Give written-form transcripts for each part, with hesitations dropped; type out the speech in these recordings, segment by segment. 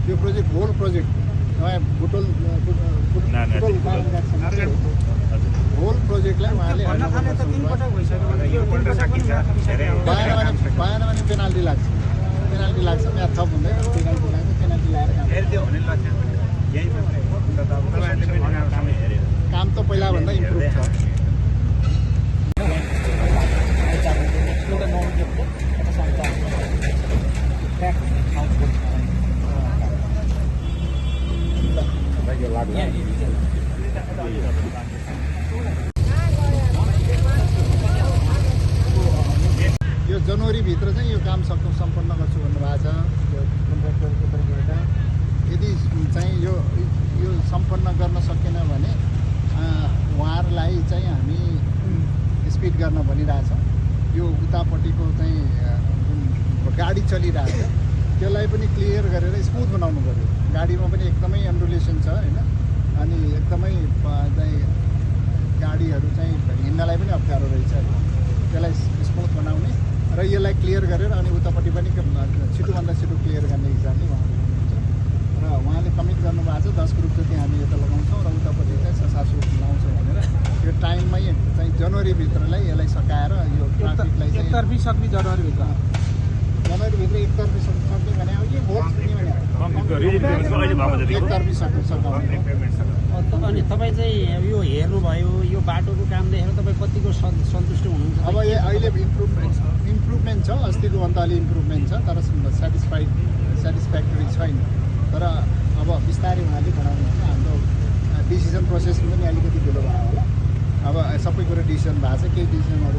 त्यो project whole project नयाँ Butwal whole प्रोजेक्टलाई उहाँले पाएन भने पेनाल्टी लाग्छ म्याथ थप हुँदैन पेनाल्टी लाग्छ पेनाल्टी लगाएर काम त पहिलाभन्दा इम्प्रुभ छ। यो जनवरीभित्र चाहिँ यो काम सम्पन्न गर्छु भन्नुभएको छ कन्ट्र्याक्टरको तर्फबाट। यदि चाहिँ यो सम्पन्न गर्न सकेन भने उहाँहरूलाई चाहिँ हामी स्पिड गर्न भनिरहेछौँ। यो उतापट्टिको चाहिँ जुन गाडी चलिरहेको छ त्यसलाई पनि क्लियर गरेर स्मुथ बनाउनु पऱ्यो। गाडीमा पनि एकदमै एन्डुलेसन छ होइन, अनि एकदमै चाहिँ गाडीहरू चाहिँ हिँड्नलाई पनि अप्ठ्यारो रहेछ। त्यसलाई स्मुथ बनाउने र यसलाई क्लियर गरेर अनि उतापट्टि पनि छिटोभन्दा छिटो क्लियर गर्ने हिसाबले उहाँले गर्नुहुन्छ र उहाँले कमिट गर्नुभएको छ 10 ग्रुप जति हामी यता लगाउँछौँ र उतापट्टि चाहिँ 700 लगाउँछौँ भनेर। यो टाइममै चाहिँ जनवरीभित्रलाई यसलाई सकाएर यो ट्राफिकलाई चाहिँ एकतर्फी सक्ने जनवरीभित्र एकतर्फी सक्ने भने हो कि भोट एकतर्फी सकाउने। अनि तपाईँ चाहिँ यो हेर्नुभयो यो बाटोको काम देखेर तपाईँ कतिको सन्तुष्ट हुनुहुन्छ? अब अहिले इम्प्रुभमेन्ट छ, अस्तिको भन्दा अलि इम्प्रुभमेन्ट छ, तर सेटिस्फ्याक्टरी छैन। तर अब बिस्तारै उहाँले बढाउनुहुन्छ। हाम्रो डिसिजन प्रोसेस पनि अलिकति ढिलो भयो होला। अब सबै कुरो डिसिजन भएको छ, केही डिसिजनहरू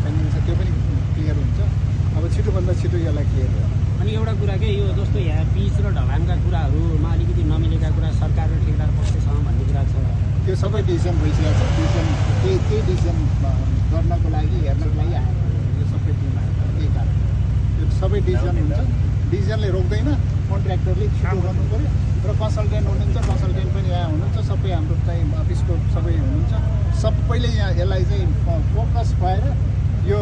पेन्डिङ छ, त्यो पनि क्लियर हुन्छ। अब छिटोभन्दा छिटो यसलाई क्लियर हो। अनि एउटा कुरा के यो जस्तो यहाँ पिच र ढलानका कुराहरूमा अलिकति नमिलेका कुरा सरकार र ठेकेदार पक्षसँग भन्ने कुरा छ, त्यो सबै डिसिजन भइसकेको छ। त्यही डिसिजन गर्नको लागि हेर्नको लागि आएको यो सबै टिम आएको त्यही कारण यो सबै डिसिजन हुन्छ। डिसिजनले रोक्दैन, कन्ट्र्याक्टरले छिटो गर्नु पऱ्यो र कन्सल्टेन्ट हुनुहुन्छ, कन्सल्टेन्ट पनि यहाँ हुनुहुन्छ, सबै हाम्रो चाहिँ अफिसको सबै हुनुहुन्छ। सबैले यहाँ यसलाई चाहिँ फोकस भएर यो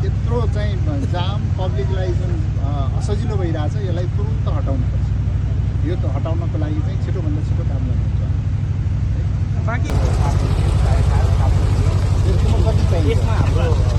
यत्रो चाहिँ जाम पब्लिकलाई जुन असजिलो भइरहेछ यसलाई तुरुन्त हटाउनुपर्छ। यो त हटाउनको लागि चाहिँ छिटोभन्दा छिटो काम गर्नुहुन्छ। बाँकी यसमा कति चाहिन्छ?